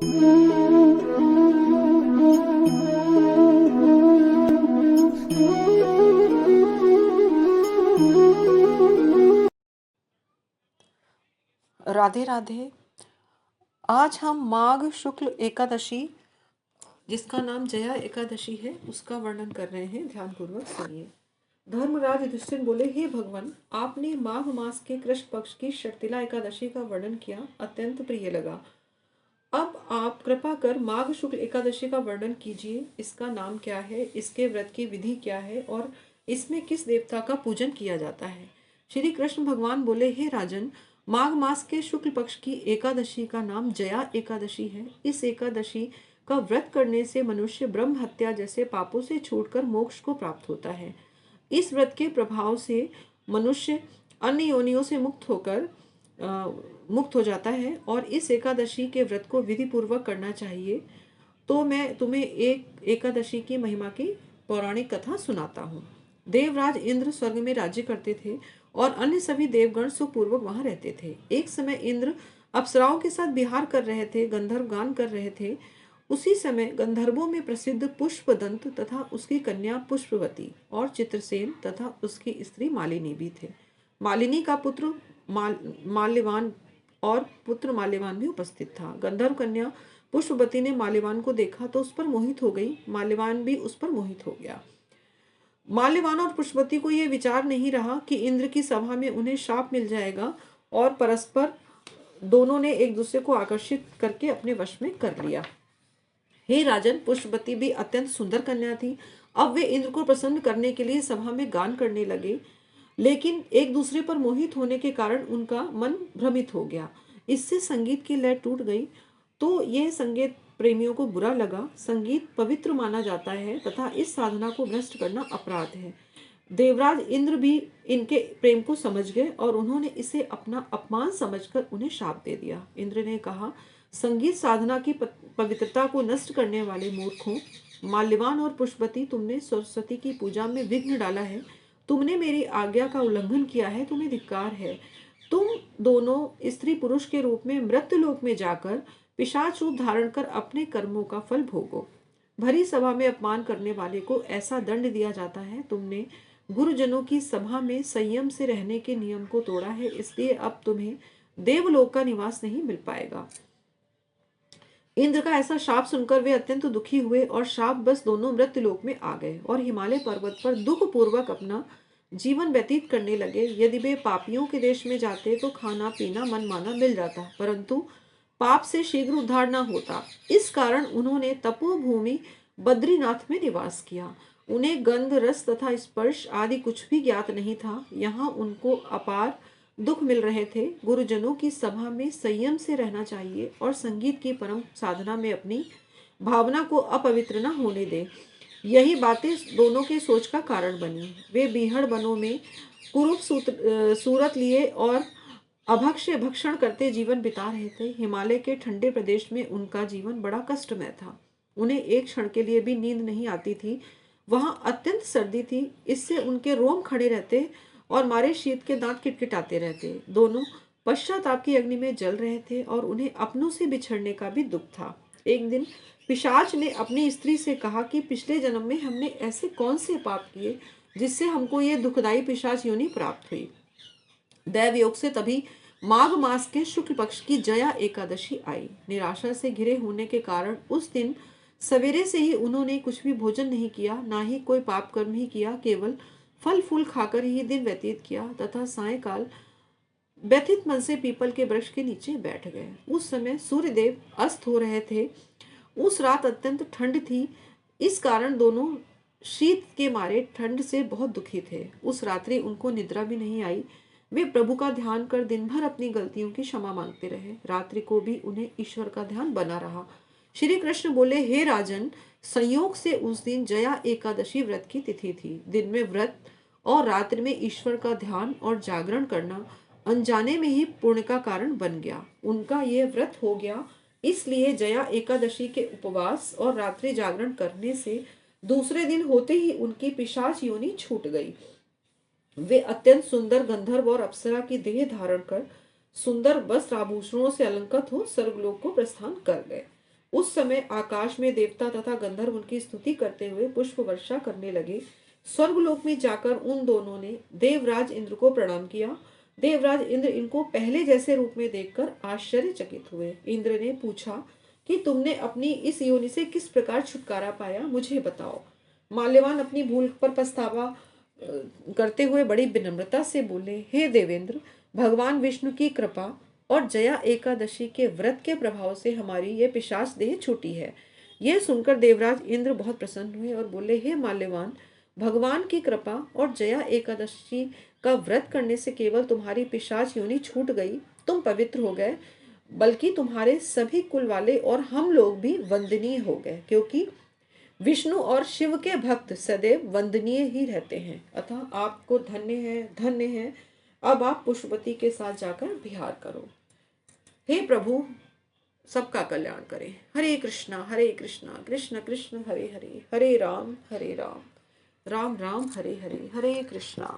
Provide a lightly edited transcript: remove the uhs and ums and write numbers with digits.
राधे राधे। आज हम माघ शुक्ल एकादशी, जिसका नाम जया एकादशी है, उसका वर्णन कर रहे हैं। ध्यानपूर्वक सुनिए। धर्मराज युधिष्ठिर बोले, हे भगवान, आपने माघ मास के कृष्ण पक्ष की शर्तिला एकादशी का वर्णन किया, अत्यंत प्रिय लगा। अब आप कृपा कर माघ शुक्ल एकादशी का वर्णन कीजिए। इसका नाम क्या है, इसके व्रत की विधि क्या है और इसमें किस देवता का पूजन किया जाता है। श्री कृष्ण भगवान बोले, हे राजन, माघ मास के शुक्ल पक्ष की एकादशी का नाम जया एकादशी है। इस एकादशी का व्रत करने से मनुष्य ब्रह्म हत्या जैसे पापों से छूटकर मोक्ष को प्राप्त होता है। इस व्रत के प्रभाव से मनुष्य अन्य योनियों से मुक्त हो जाता है और इस एकादशी के व्रत को विधि पूर्वक करना चाहिए। तो मैं तुम्हें एक एकादशी की महिमा की पौराणिक कथा सुनाता हूँ। देवराज इंद्र स्वर्ग में राज्य करते थे और अन्य सभी देवगण सुखपूर्वक वहां रहते थे। एक समय इंद्र अप्सराओं के साथ विहार कर रहे थे, गंधर्व गान कर रहे थे। उसी समय गंधर्वों में प्रसिद्ध पुष्पदंत तथा उसकी कन्या पुष्पवती और चित्रसेन तथा उसकी स्त्री मालिनी भी थे। मालिनी का पुत्र माल्यवान और पुत्र माल्यवान भी उपस्थित था। गंधर्व कन्या पुष्पवती ने माल्यवान को देखा तो उस पर मोहित हो गई। माल्यवान भी उस पर मोहित हो गया। माल्यवान और पुष्पवती को यह विचार नहीं रहा कि इंद्र की सभा में उन्हें शाप मिल जाएगा और परस्पर दोनों ने एक दूसरे को आकर्षित करके अपने वश में कर लिया। हे राजन, पुष्पवती भी अत्यंत सुंदर कन्या थी। अब वे इंद्र को प्रसन्न करने के लिए सभा में गान करने लगे, लेकिन एक दूसरे पर मोहित होने के कारण उनका मन भ्रमित हो गया। इससे संगीत की लय टूट गई। तो यह संगीत प्रेमियों को बुरा लगा। संगीत पवित्र माना जाता है तथा इस साधना को भ्रष्ट करना अपराध है। देवराज इंद्र भी इनके प्रेम को समझ गए और उन्होंने इसे अपना अपमान समझकर उन्हें शाप दे दिया। इंद्र ने कहा, संगीत साधना की पवित्रता को नष्ट करने वाले मूर्खों, माल्यवान और पुष्पवती, तुमने सरस्वती की पूजा में विघ्न डाला है। तुमने मेरी आज्ञा का उल्लंघन किया है, तुम्हें धिक्कार है। तुम दोनों स्त्री पुरुष के रूप में मृत्युलोक में जाकर पिशाच रूप धारण कर अपने कर्मों का फल भोगो। भरी सभा में अपमान करने वाले को ऐसा दंड दिया जाता है। तुमने गुरुजनों की सभा में संयम से रहने के नियम को तोड़ा है, इसलिए अब तुम्हें देवलोक का निवास नहीं मिल पाएगा। इंद्र का ऐसा शाप सुनकर वे अत्यंत दुखी हुए और शाप बस दोनों मृत्युलोक में आ गए और हिमालय पर्वत पर दुख पूर्वक अपना जीवन व्यतीत करने लगे। यदि वे पापियों के देश में जाते तो खाना पीना मनमाना मिल जाता, परंतु पाप से शीघ्र उद्धार न होता। इस कारण उन्होंने तपोभूमि बद्रीनाथ में निवास किया। उन्हें गंध, रस तथा स्पर्श आदि कुछ भी ज्ञात नहीं था। यहाँ उनको अपार दुख मिल रहे थे। गुरुजनों की सभा में संयम से रहना चाहिए और संगीत की परम साधना में अपनी भावना को अपवित्र न होने दे। यही बातें दोनों के सोच का कारण बनी। वे बीहड़ वनों में कुरूप सूरत लिए और अभक्ष्य भक्षण करते जीवन बिता रहे थे। हिमालय के ठंडे प्रदेश में उनका जीवन बड़ा कष्टमय था। उन्हें एक क्षण के लिए भी नींद नहीं आती थी। वहां अत्यंत सर्दी थी, इससे उनके रोम खड़े रहते और मारे शीत के दांत किटकिटाते रहते। दोनों पश्चाताप की अग्नि में जल रहे थे और उन्हें अपनों से बिछड़ने का भी दुख था। एक दिन पिशाच ने अपनी स्त्री से कहा कि पिछले जन्म में हमने ऐसे कौन से पाप किए जिससे हमको ये दुखदाई पिशाच योनि प्राप्त हुई। दैव योग से तभी माघ मास के शुक्ल पक्ष की जया एकादशी आई। निराशा से घिरे होने के कारण उस दिन सवेरे से ही उन्होंने कुछ भी भोजन नहीं किया, ना ही कोई पाप कर्म ही किया। केवल फल फूल खाकर ही दिन व्यतीत किया तथा सायंकाल व्यथित मन से पीपल के वृक्ष के नीचे बैठ गए। उस समय सूर्यदेव अस्त हो रहे थे। उस रात अत्यंत ठंड थी, इस कारण दोनों शीत के मारे ठंड से बहुत दुखी थे। उस रात्रि उनको निद्रा भी नहीं आई। वे प्रभु का ध्यान कर दिन भर अपनी गलतियों की क्षमा मांगते रहे। रात्रि को भी उन्हें ईश्वर का ध्यान बना रहा। श्री कृष्ण बोले, हे राजन, संयोग से उस दिन जया एकादशी व्रत की तिथि थी। दिन में व्रत और रात्रि में ईश्वर का ध्यान और जागरण करना अनजाने में ही पुण्य का कारण बन गया। उनका यह व्रत हो गया। इसलिए जया एकादशी के उपवास और रात्रि जागरण करने से दूसरे दिन होते ही उनकी पिशाच योनि छूट गई। वे अत्यंत सुंदर गंधर्व और अप्सरा की देह धारण कर सुंदर वस्त्र आभूषणों से अलंकृत हो स्वर्गलोक को प्रस्थान कर गए। उस समय आकाश में देवता तथा गंधर्व उनकी स्तुति करते हुए पुष्प वर्षा करने लगे। स्वर्गलोक में जाकर उन दोनों ने देवराज इंद्र को प्रणाम किया। देवराज इंद्र इनको पहले जैसे रूप में देखकर आश्चर्यचकित हुए। इंद्र ने पूछा कि तुमने अपनी इस योनि से किस प्रकार छुटकारा पाया, मुझे बताओ। माल्यवान अपनी भूल पर पछतावा करते हुए बड़ी विनम्रता से बोले, हे देवेंद्र, भगवान विष्णु की कृपा और जया एकादशी के व्रत के प्रभाव से हमारी ये पिशाच देह छूटी है। यह सुनकर देवराज इंद्र बहुत प्रसन्न हुए और बोले, हे माल्यवान, भगवान की कृपा और जया एकादशी का व्रत करने से केवल तुम्हारी पिशाच योनि छूट गई, तुम पवित्र हो गए, बल्कि तुम्हारे सभी कुल वाले और हम लोग भी वंदनीय हो गए, क्योंकि विष्णु और शिव के भक्त सदैव वंदनीय ही रहते हैं। अतः आपको धन्य है, धन्य है। अब आप पुष्पवती के साथ जाकर विहार करो। हे प्रभु, सबका कल्याण करें। हरे कृष्णा कृष्ण कृष्ण हरे हरे, हरे राम राम राम हरे हरे, हरे कृष्णा।